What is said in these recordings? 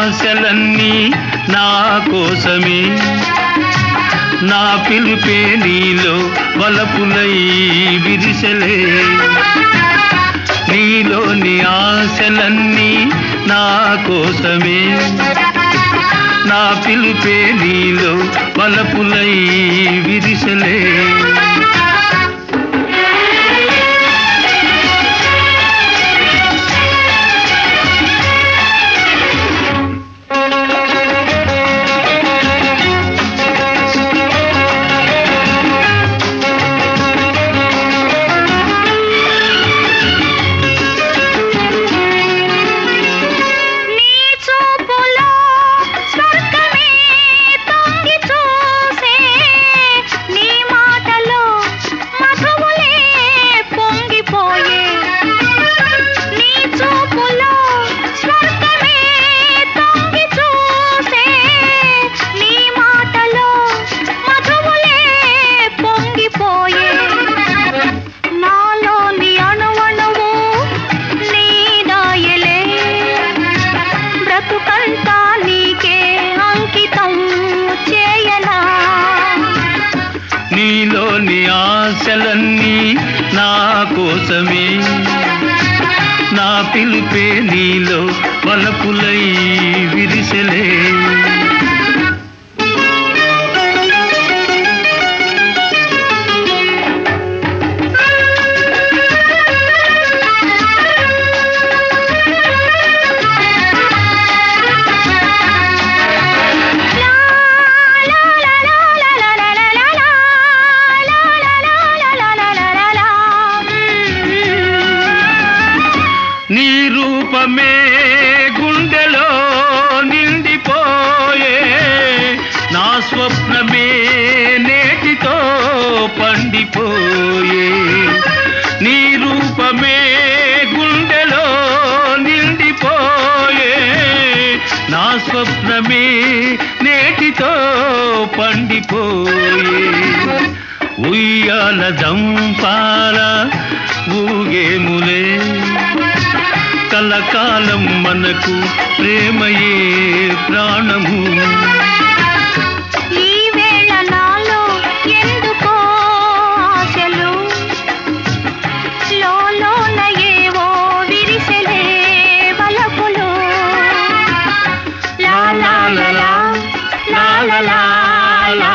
ఆశలన్నీ నా కోసమే, నా పిలుపే నీలో వలపులై విరిసెలే. నీలోని ఆశలన్నీ నా కోసమే, నా పిలుపే నీలో వలపులై విరిసెలే. నీలోని ఆశలన్నీ నా కోసమే, నా పిలుపే నీలో వలపులై విరిసెలే. నీ రూపమే గుండెలో నిండిపోయే, నా స్వప్నమే నేటితో పండిపోయే. నీ రూపమే గుండెలో నిండిపోయే, నా స్వప్నమే నేటితో పండిపోయే. ఉయ్యాల జంపాల ఊగేములే, కలకాలం మనకు ప్రేమయే ప్రాణము. ఈ వేళ నాలో ఎందుకో ఆశలు, లోలోన ఏవో విరిసెలే వలపులు. లా లా లా లా లా లా లా లా.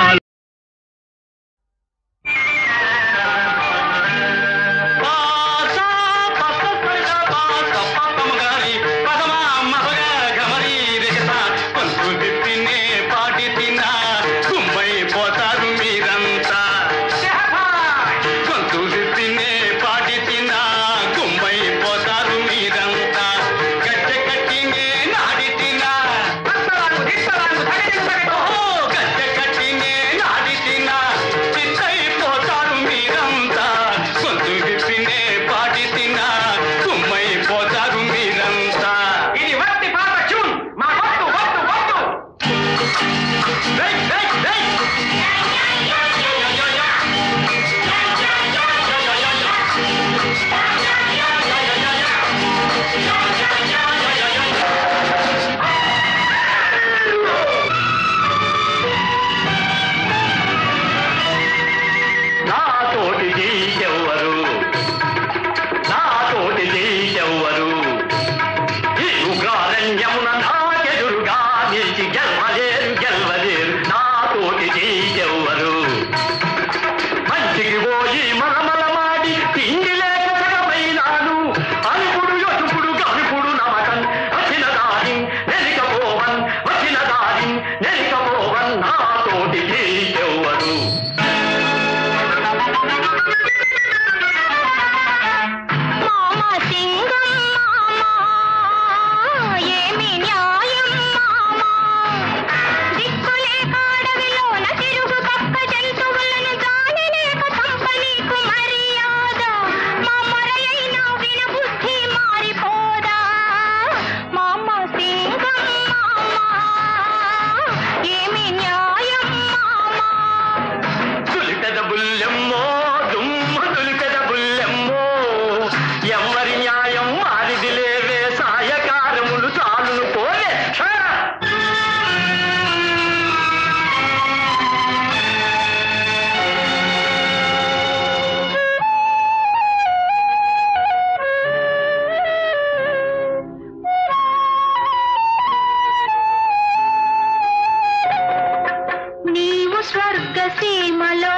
సీమలో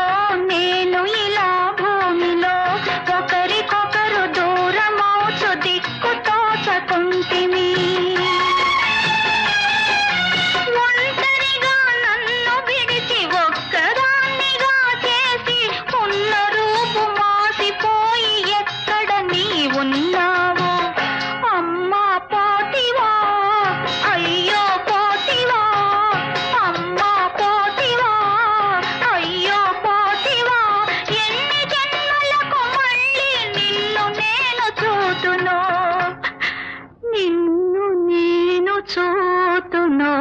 నేను ఇలా భూమిలో ఒకరికొకరు దూరమౌచు దిక్కు తోచకుంటిమి. ఒంటరిగా నన్ను విడిచి ఒక్కదాన్నిగా చేసి ఉన్న రూపు మాసిపోయి ఎక్కడ నీ ఉన్నావు అమ్మా పోతివా అయ్యో పోతివా అమ్మా పోతివా అయ్యో పోతివా ఎన్ని జన్మలకు మళ్ళీ నిన్ను నేను చూతును నిన్ను నేను చూతును.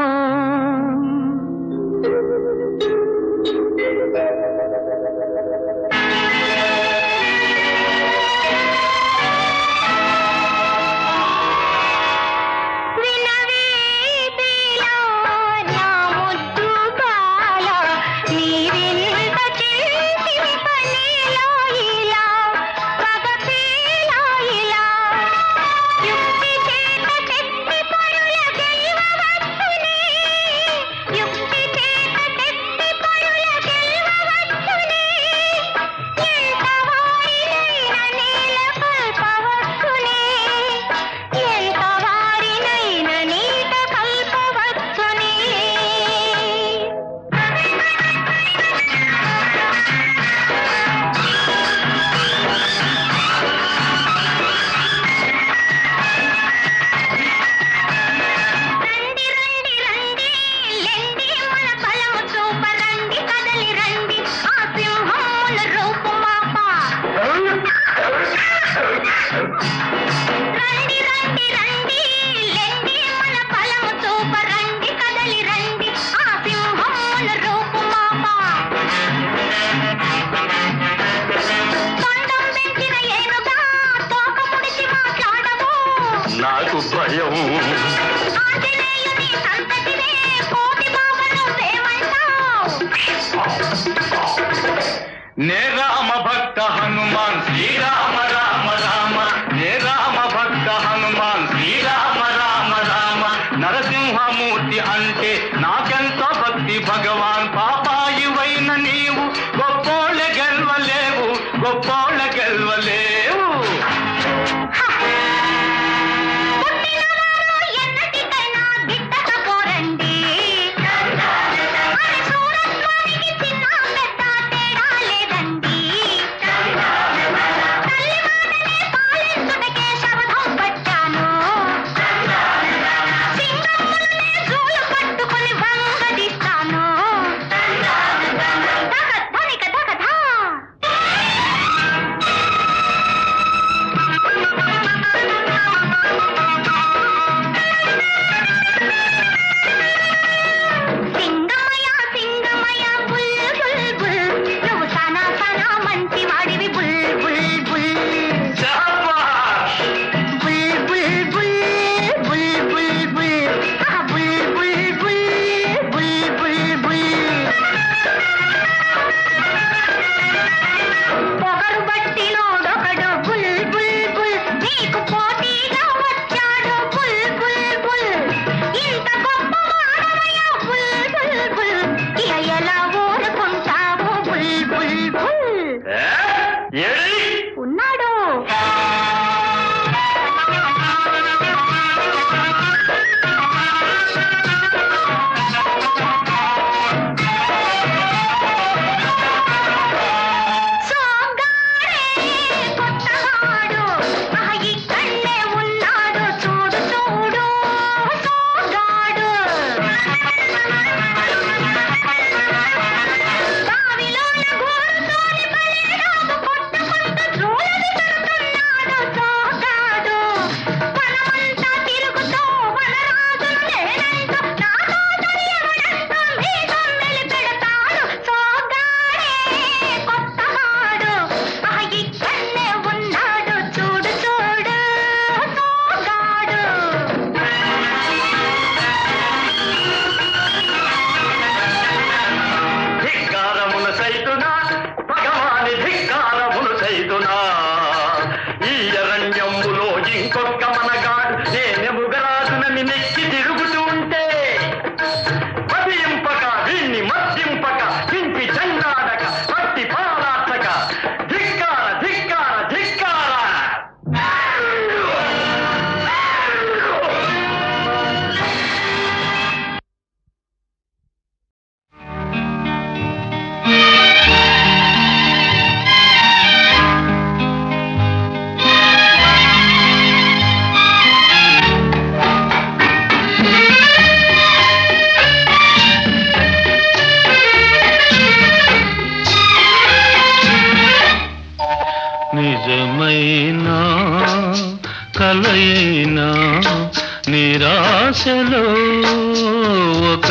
నాకు భయం నే రామ భక్త హనుమాన్ శ్రీరామ రామ రామ నే రామ భక్త హనుమాన్ శ్రీరామ రామ రామ నరసింహమూర్తి అంటే నాకెంతో భక్తి భగవాన్ పాపాయివైన నీవు గొప్పోళ్ళ గెలవలేవు గొప్పోళ్ళ గెలవలేవు.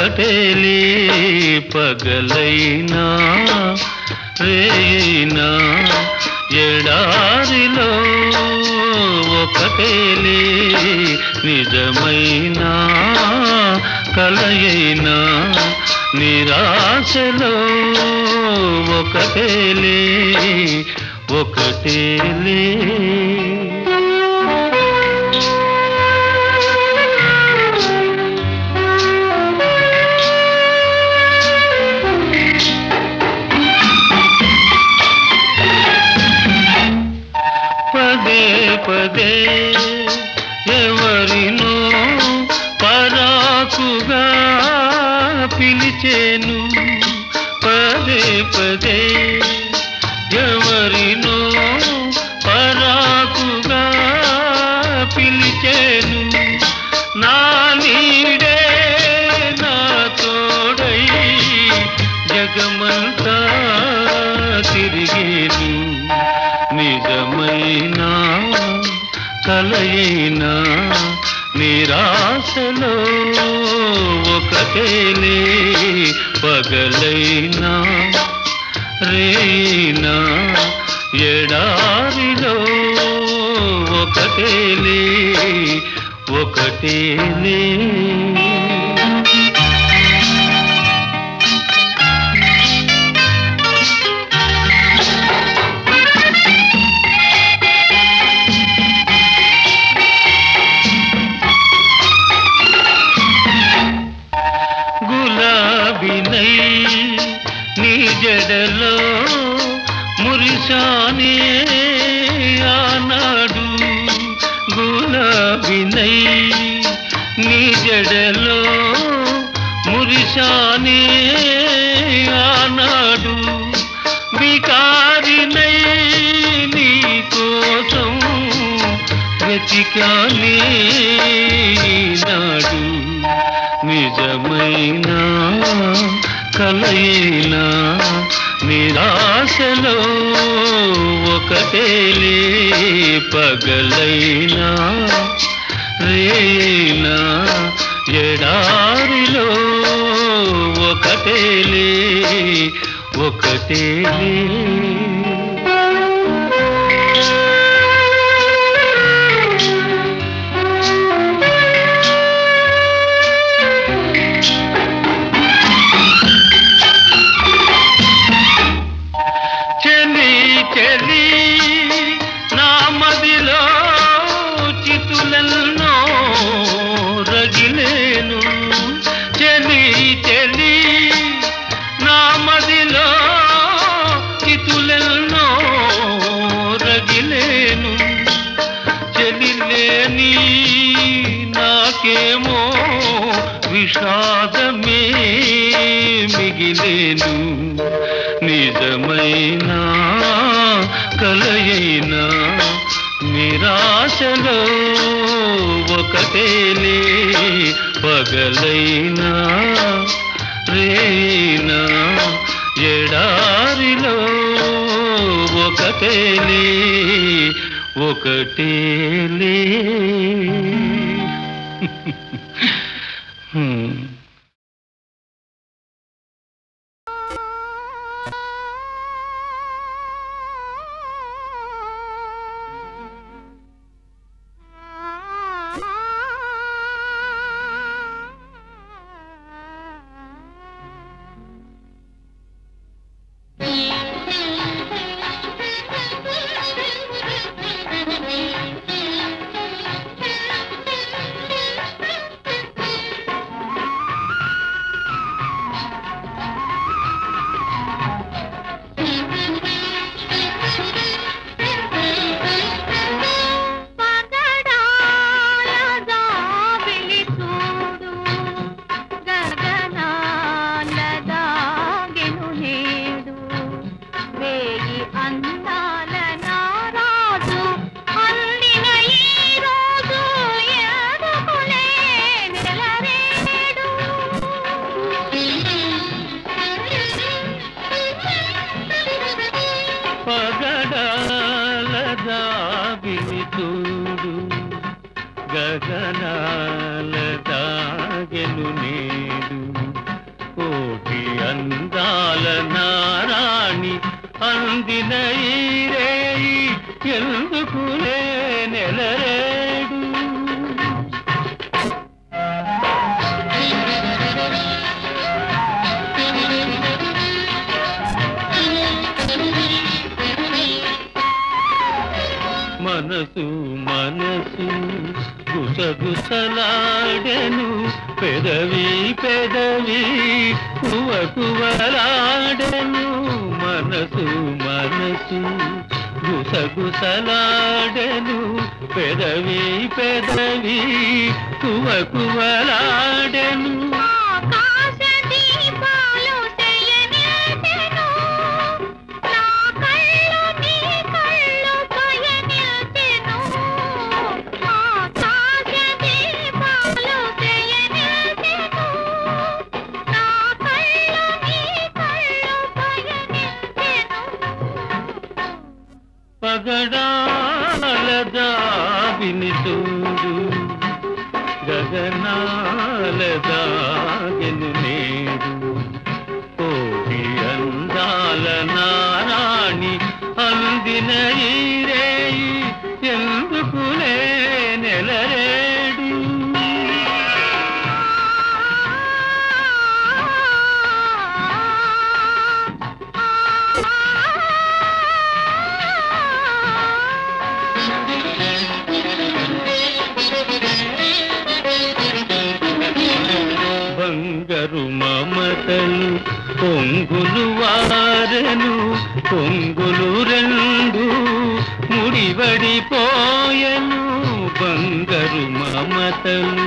ఒకటేలే పగలైనా రేయినా ఎడారిలో ఒకటేలే నిజమైనా కలయైనా నిరాశలో ఒకటేలే ఒకటేలే పదే పదే ఎవరినో పరాకుగా పిలిచేను పదే పదే ఎవరినో పరాకుగా పిలిచేను నా నీడే నా తోడై జగమంతా తిరిగేను నిజమైనా కలయినా నిరాశలో ఒకటేలే పగలైనా రేయినా ఎడారిలో ఒకటేలే ఒకటేలే గులాబీనై నీ జడలో మురిశానే ఆనాడు గులాబీనై నీ జడలో మురిశానే ఆనాడు బికారినై నీ కోసం వెతికానే నాడు నిజమైనా కలయినా నిరాశలో ఒకటేలే పగలైనా రేయినా ఎడారిలో ఒకటేలే ఒకటేలే చెలి నా మదిలో చితులెన్నో రగిలేను చెలి చెలి నా మదిలో చితులెన్నో రగిలేను చెలి లేని నాకేమో విషాదమే మిగిలేను నిజమైనా కలయినా నిరాశలో ఒకటేలే పగలైనా రేయినా ఎడారిలో ఒకటేలే ఒకటేలే గగనాల దాగెను నేడు అందాల నారాణి అందిన ఈ రేయి ఎందుకులే నెలరేడు. మనసు మనసు గుసగుసలాడెను పెదవి పెదవి కువకువలాడెను. మనసు మనసు గుసగుసలాడెను పెదవి పెదవి కువకువలాడెను. పగడాల దావిని చూడు గగనాల దాగెను నేడు. కోటి అందాల నారాణి అందిన ఈ రేయి ఎందుకులే నెలరేడు. బంగారు మమతలు పొంగులు వారెను పొంగులు రెండు ముడివడిపోయెను. బంగారు మమతలు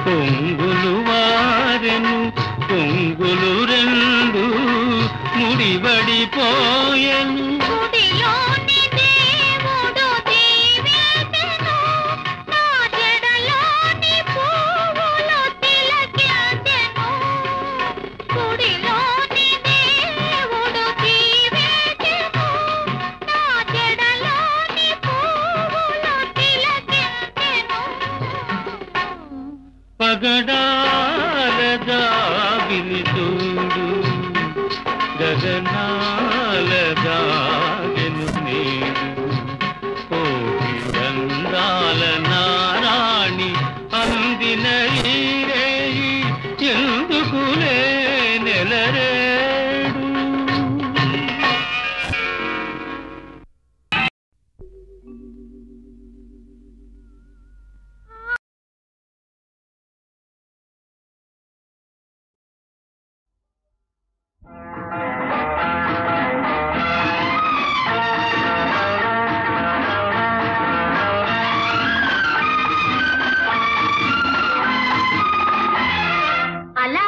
పొంగులు వారెను పొంగులు రెండు ముడివడిపోయెను. పగడాల దావిని చూడు గగనాల దాగెను నేడు. కోటి అందాల నారాణి అందిన ఈ రేయి ఎందుకులే నెలరేడు. అలా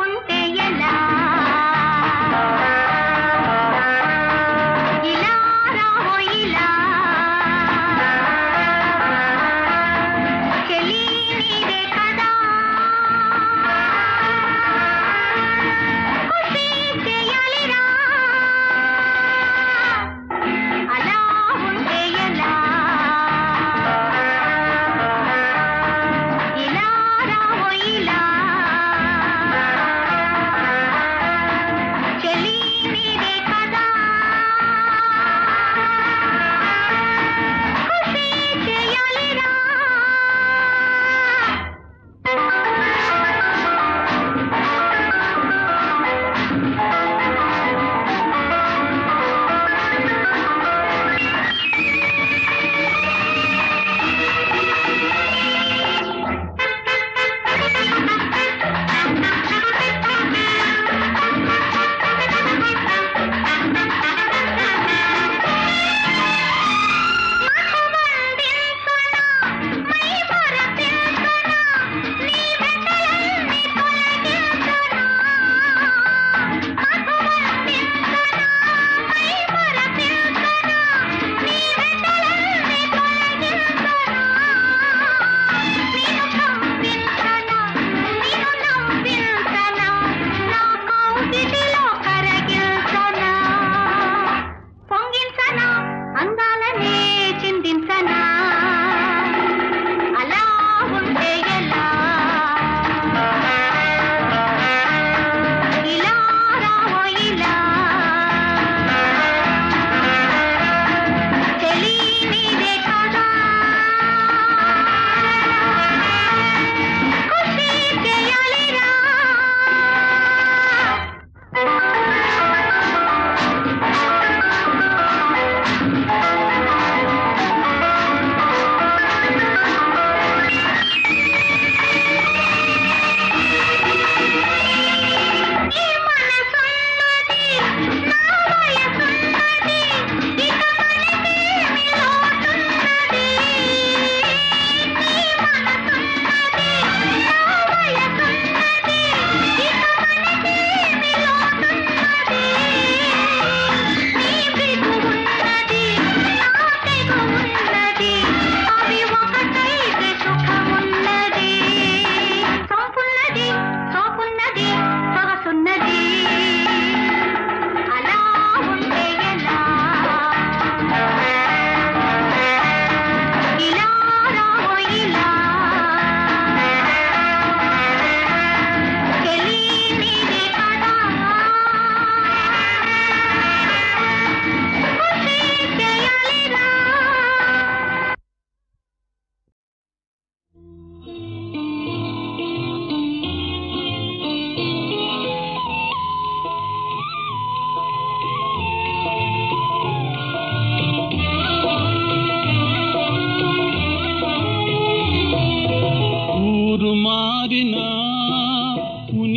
ఉంటే ఎలా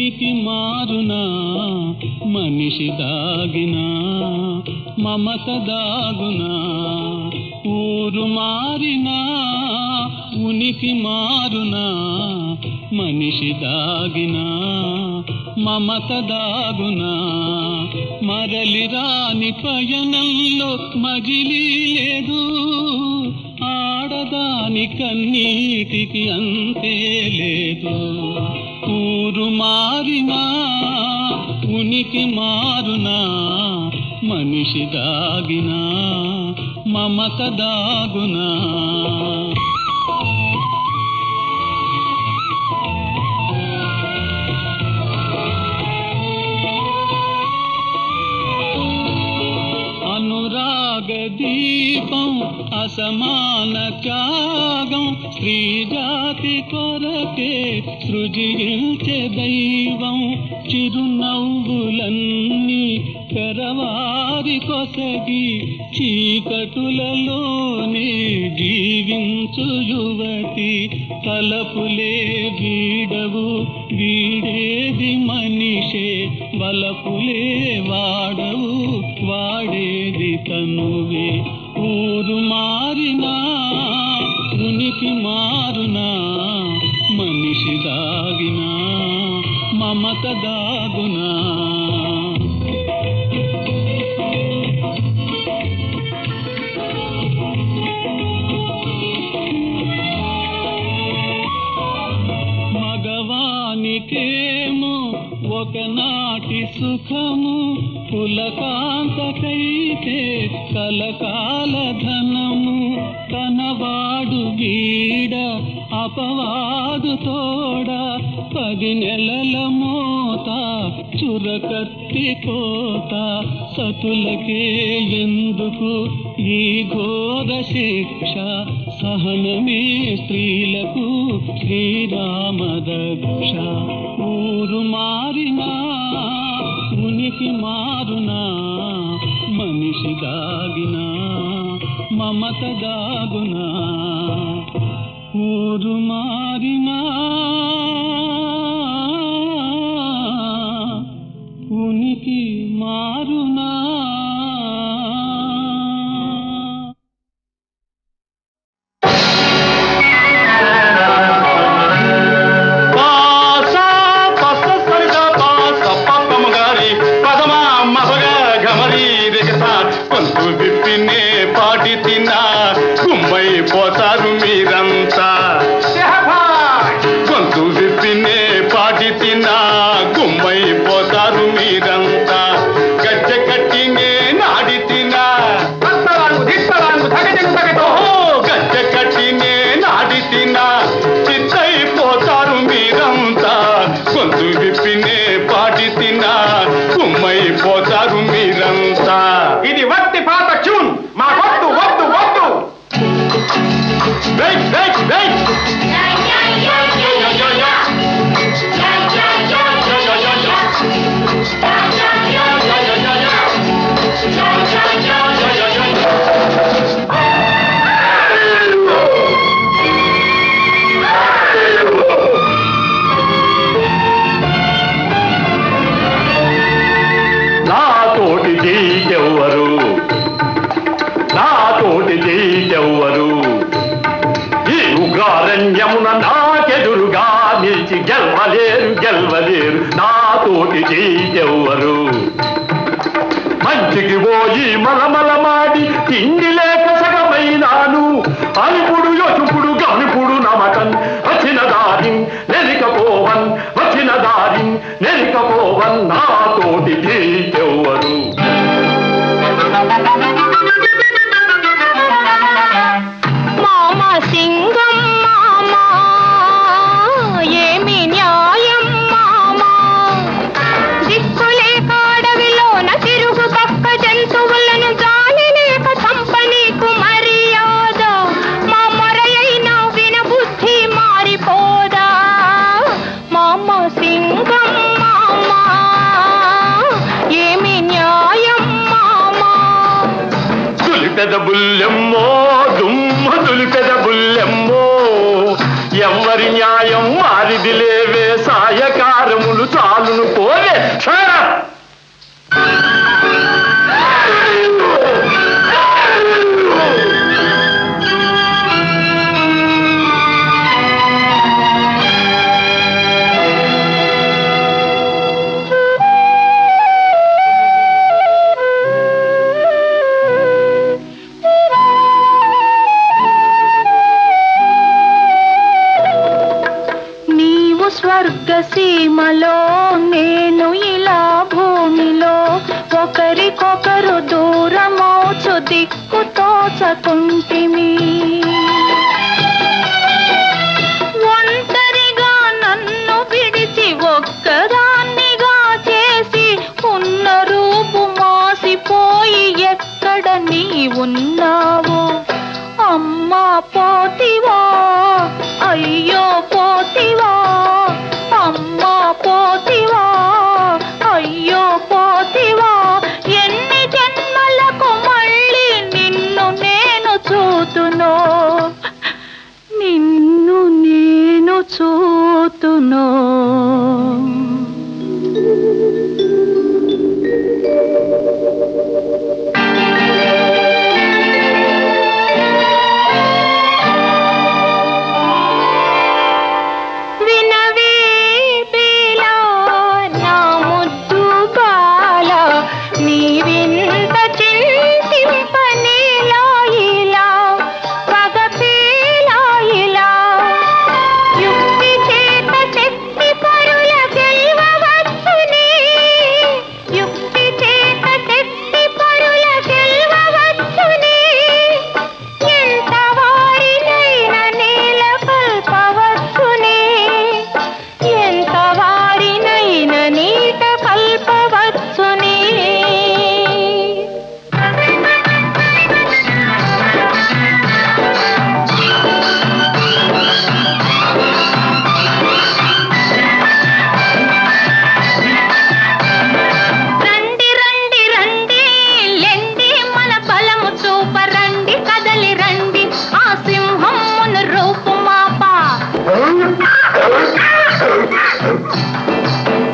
ఉనికి మారునా మనిషి దాగినా మమత దాగునా ఊరు మారినా ఉనికి మారునా మనిషి దాగినా మమత దాగునా మరలి రాని పయనంలో మజిలీ లేదు ఆడదాని కన్నీటికి అంతే లేదు ఊరు మారినా ఉనికి మారునా మనిషి దాగినా మమత దాగునా అనురాగ దీపం అసమాన త్యాగం స్త్రీ జాతి కొరకే సృజించే దైవం చిరునవ్వులన్నీ పెరవారి కొసగి చీకటులలోనే జీవించు యువతి తలపులే వీడవు వీడేది మనిషే వలపులే వాడవు వాడేది తనువే ఊరు మారినా ఉనికి మారునా మనిషి దాగినా మమత దాగునా మగవానికేమో ఒకనాటి సుఖము పులకాంతకైతే కలకాల ధనము తనవాడు వీడ అపవాదు తోడ 10 నెలల మోత చురకత్తి కోత సతులకే ఎందుకు ఈ ఘోర శిక్ష సహనమే స్త్రీలకు శ్రీరామ దక్ష ఊరు మారినా ఉనికి మారునా మనిషి దాగినా మమత దాగునా ఊరు మారినా ఉనికి మారునా పోతారు మీరంతా గొంతు విప్పినే పాటి తిన్నా గుమ్మై పోతారు మీరంతా గజ్జ కట్టినే నాడి తినా గజ్జ కట్టినే నాడి తినా చిత్తైపోతారు మీరంతా గొంతు విప్పినే పాటి తిన్నా గుమ్మై పోతారు మీరంతా ఇది వట్టి పాత ట్యూన్ మా వద్దు వద్దు వద్దు Break, break, break! నాతోటి జీవెవ్వరు నాతోటి జీవెవ్వరు ఉగ్రారణ్యమున నాకెదురుగా నిలిచి గెలవలేరు గెలవలేరు నాతోటి చెయ్యెవ్వరు మంచికి పోయి మలమలమాడి తిండి లేక సగమైనాను అనిపుడు యొచుపుడు గనుపుడు నమకన్ వచ్చిన దారి నెరికపోవన్ వచ్చిన దారి నెరికపోవన్ నాతోటి చెయ్యెవ్వరు సింగం మామా ఏమి న్యాయం మామా దిక్కులేక అడవిలోన తిరుగు పక్క జంతువులను జాలి లేక చంపనీకు మర్యాద మా మొరయైన వినబుద్ధి మారిపోదా మామ సింగం మామా ఏమి న్యాయం మామా తులిపెద బుల్లెమ్మో దులిపెద బుల్లెమ్మో ఎవ్వరి న్యాయం మారిది లేవే సాయకారములు చాలు నీకు తోచకుంటిమి. ఒంటరిగా నన్ను విడిచి ఒక్కదాన్నిగా చేసి ఉన్న రూపు మాసిపోయి ఎక్కడ నీ ఉన్నావు? అమ్మా పోతివా, అయ్యో పోతివా, అమ్మా పోతివా, అయ్యో పోతివా. ఎన్ని జన్మలకు మళ్ళీ నిన్ను నేను చూతునో, నిన్ను నేను చూతునో.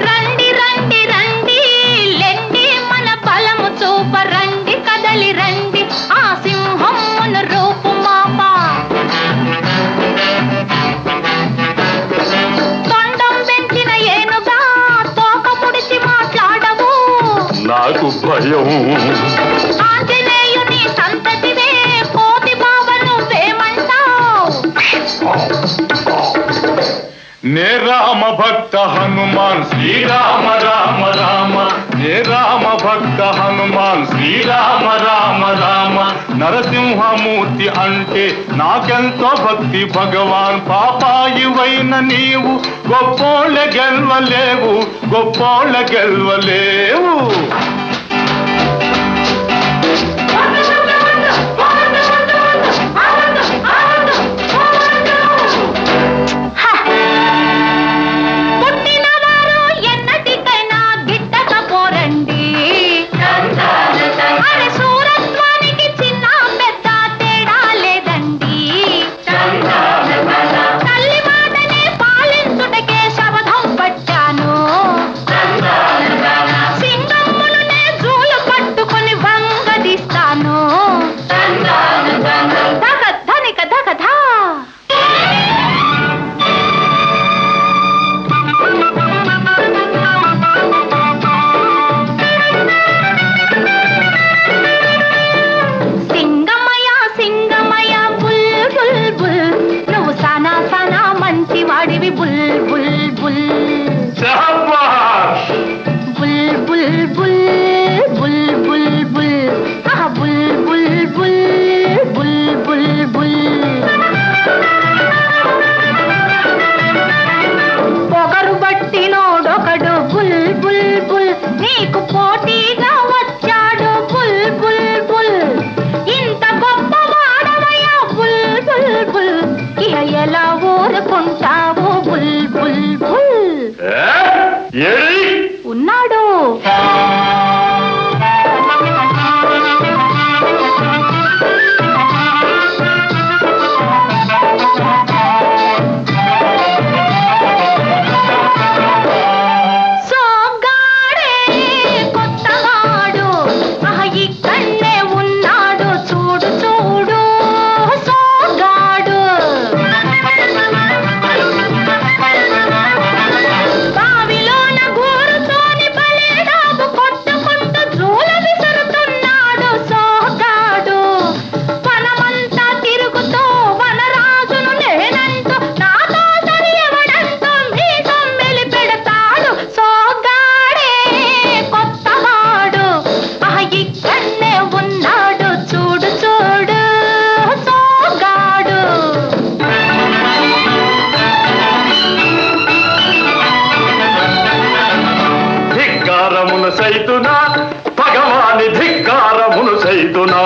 రండి రండి రండి లెండి మన బలము చూప రండి కదలి రండి ఆ సింహమున రూపు మాప. తొండం పెంచిన ఏనుగా తోక ముడిచి మాట్లాడవు, నాకు భయం. ఆంజనేయుని సంతతివే కోతి బావ నువ్వేమంటావు? నే రామ భక్త హనుమాన్ శ్రీరామ రామ రామ, నే రామ భక్త హనుమాన్ శ్రీరామ రామ రామ. నరసింహమూర్తి అంటే నాకెంతో భక్తి భగవాన్. పాపాయివైన నీవు గొప్పోళ్ళ గెలవలేవు, గొప్పోళ్ళ గెలవలేవు. పొగరు బట్టినోడొకడు బుల్ బుల్ బుల్, నీకు పోటీగా వచ్చాడు బుల్ బుల్ బుల్. ఇంత గొప్ప వాడవయ్యా బుల్ బుల్ బుల్, ఇహ ఎలా ఊరుకుంటావు బుల్ బుల్ బుల్. ఉన్నాడు. బావిలోన గోరుతోని బలేడాబు కొట్ట సైతునా భగవాని ధిక్కారమును సైతునా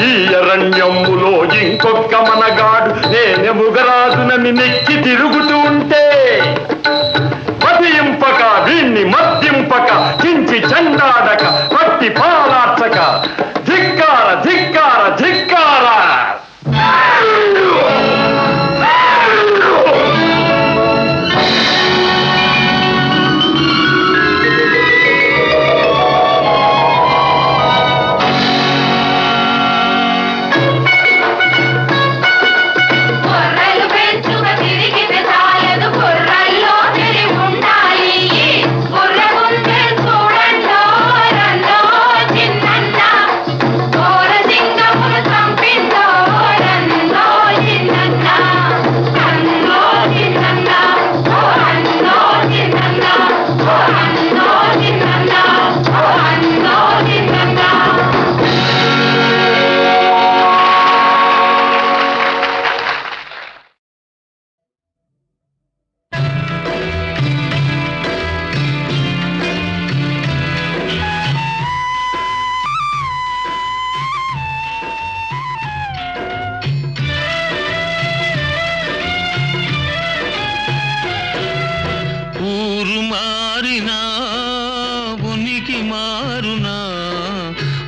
ఈ అరణ్యములో ఇంకొక్క మనగాడు నేనెముగరాజునని నెక్కి తిరుగుతూ ఉంటే మదింపక వీణ్ణి మద్దింపక చించి చండాడక పట్టి పాలార్చక ధిక్కార ధిక్కార ధిక్కార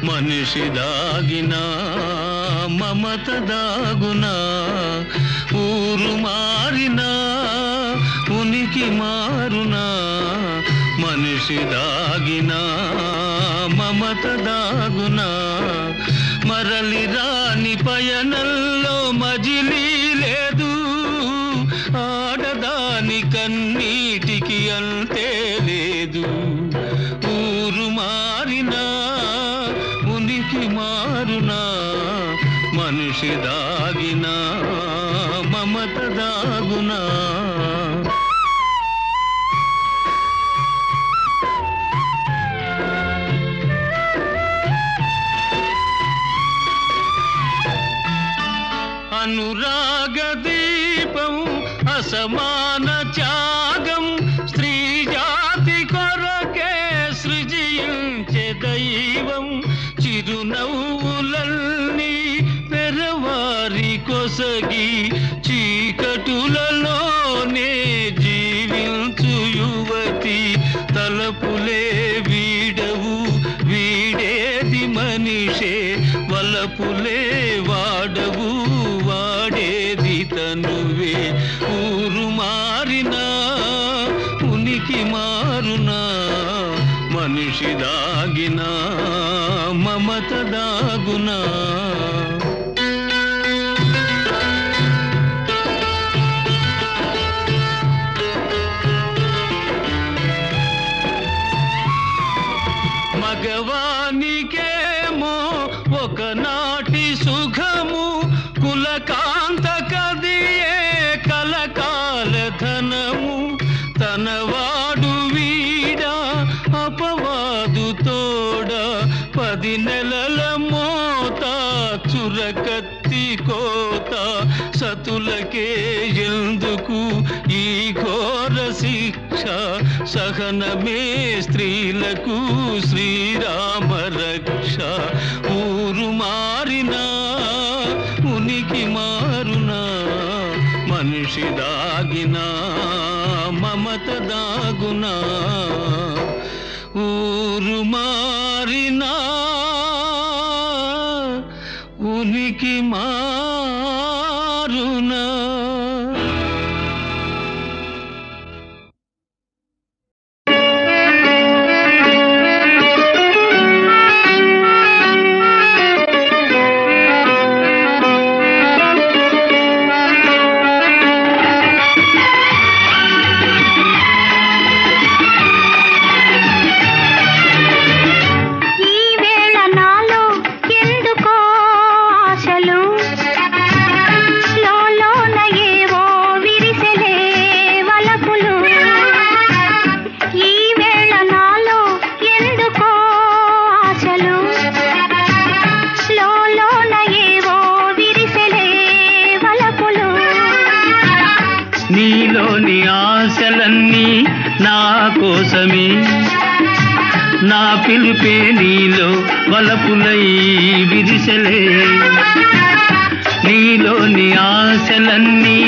మనిషి దాగిన మమత దాగునా ఊరు మారినా ఉనికి మారునా మనిషి దాగిన మమత దాగునా మరలి రాని పయనంలో మజిలీ లేదు ఆడదాని కన్నీటికి అంతే లేదు ఊరు మారినా ఉనికి మారునా మనిషి దాగిన మమత దాగునా అనురాగ దీపం అసమాన త్యాగం స్త్రీ జాతి కొరకే సృజించే దైవం చిరునవ్వులన్నీ పెరవారి కొసగి చీకటులలోనే జీవించు యువతి తలపులే వీడవు వీడేది మనిషే వలపులే వాడవు వాడేది తనువే ఊరు మారినా ఉనికి మారునా మనిషి దాగిన మమత దాగునా మగవానికేమో ఒకనాటి సుఖము కులకాంత కదియే కలకాల ధనము తనవాడు వీడా అపవాదు తోడ 10 నెలల మోత చురకత్తి కోత సతులకే ఎందుకు ఈ ఘోర శిక్ష సహనమే స్త్రీలకు శ్రీరామ రక్ష ఊరు మారినా ఉనికి మారునా మనిషి దాగిన మమత దాగునా ఊరు మారినా ఉనికి మారునా నీలోని ఆశలన్నీ నా కోసమే నా పిలుపే నీలో వలపులై విరిసెలే నీలోని ఆశలన్నీ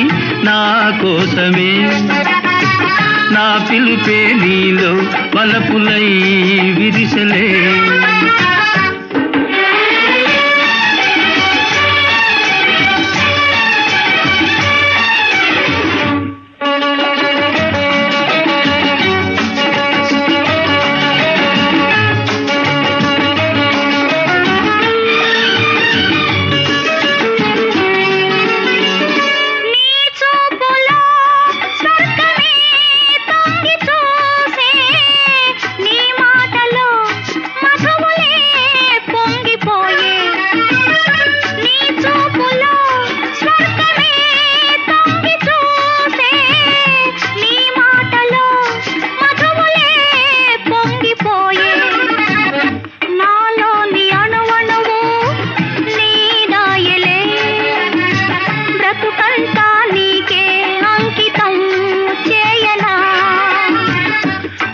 నా కోసమే నా పిలుపే నీలో వలపులై విరిసెలే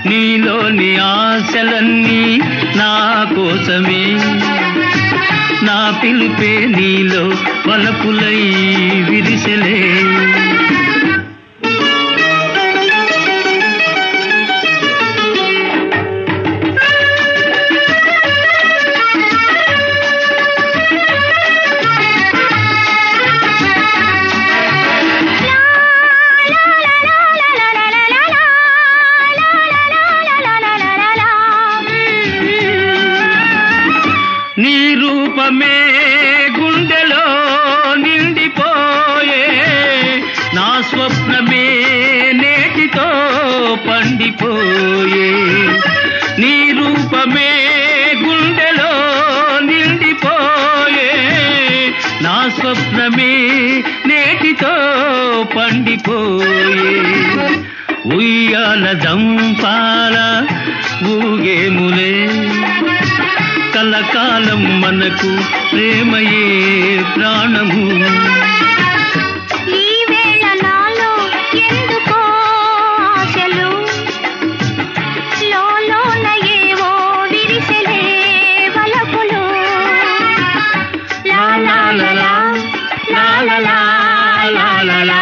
నీలోని ఆశలన్నీ నా కోసమే నా పిలుపే నీలో వలపులై విరిసెలే నీ రూపమే గుండెలో నిండిపోయే నా స్వప్నమే నేటితో పండిపోయే నీ రూపమే గుండెలో నిండిపోయే నా స్వప్నమే నేటితో పండిపోయే ఉయ్యాల దంపాల ఊగేములే కలకాలం మనకు ప్రేమయే ప్రాణము ఈ వేళ నాలో ఎందుకో ఆశలు లోలోన ఏవో విరిసెలే వలపులు లా లా లా లా లా లా లా లా లా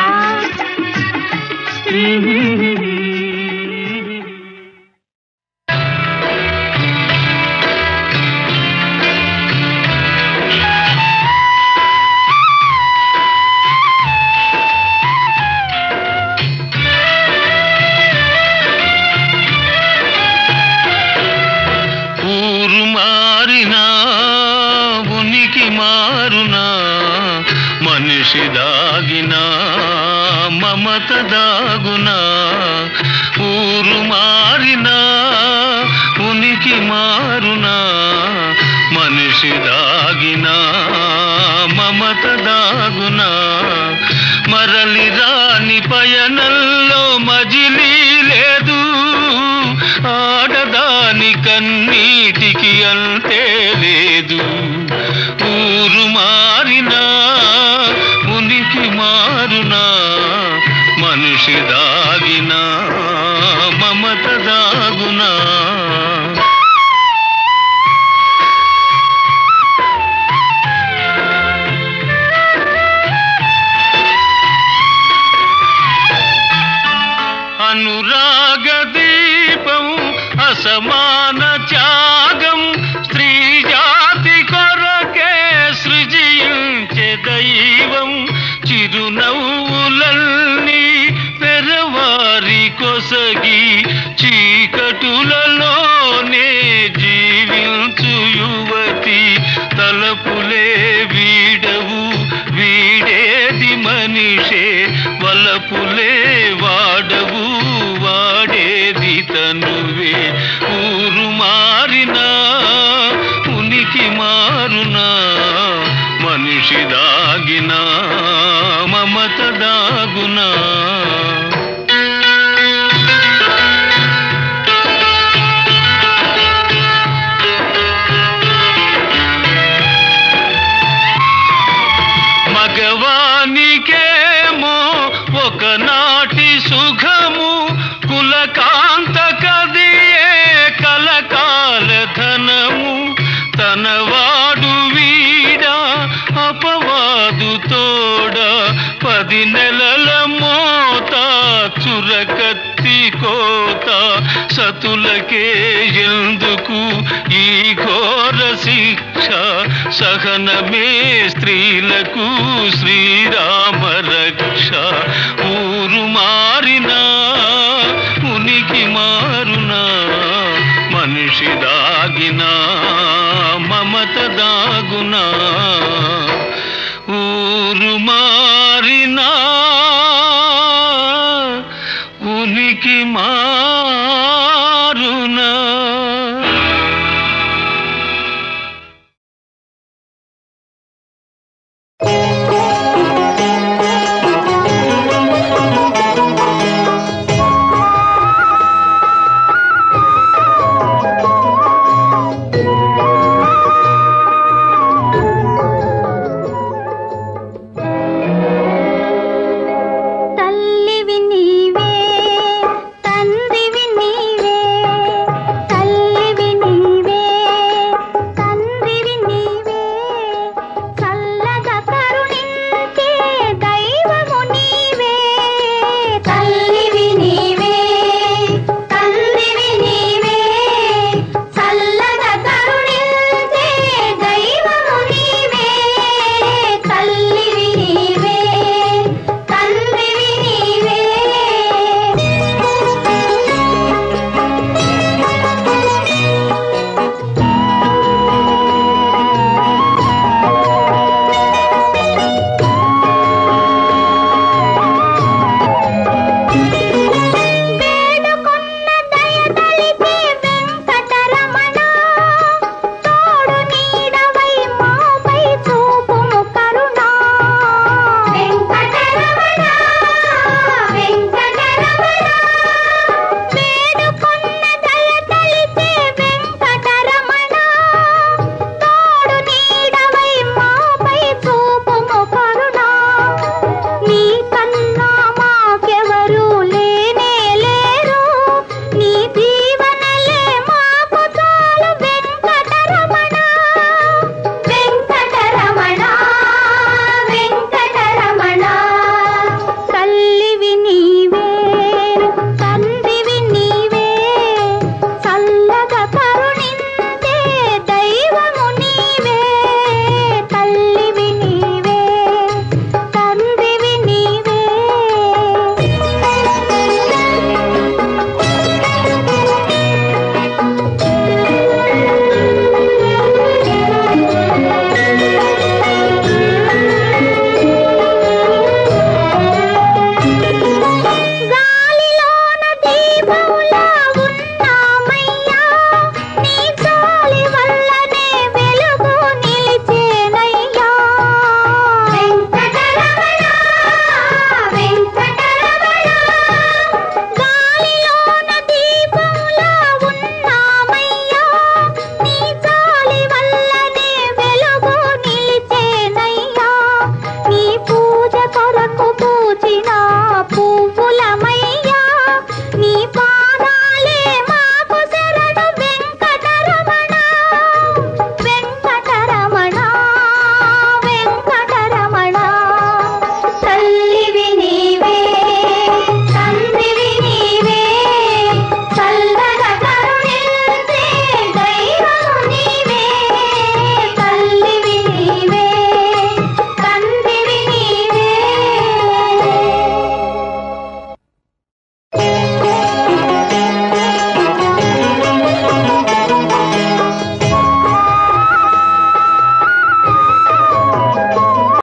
ఊరు మారినా ఉనికి మారునా మనిషి దాగినా మమత దాగునా ఊరు మారినా ఉనికి మారునా మనిషి దాగినా మమత దాగునా మరలి రాని పయనంలో మజిలీ లేదు ఆడదాని కన్నీటికి అంతే లేదు ఊరు మారినా ఉనికి మారునా మనిషి దాగినా మమత దాగునా అనురాగ దీపం అసమాన త్యాగం స్త్రీ జాతి కొరకే సృజించే దైవం చిరునవ్వులన్నీ పెరవారి కొసగి చీకటులలోనే జీవించు యువతి తలపులే వీడవు వీడేది మనిషే వలపులే వాడవు వాడేది తనువే ఊరు మారినా ఉనికి మారునా మనిషి దాగినా మమత దాగునా మగవానికేమో ఒకనాటి సుఖము కులకాంత కదియే కలకాలం నెలల మోత చురకత్తి కోత సతులకే ఎందుకు ఈ ఘోర శిక్ష సహనమే స్త్రీలకు శ్రీరామ రక్ష ఊరు మారినా ఉనికి మారునా మనిషి దాగినా మమత దాగునా ఊరు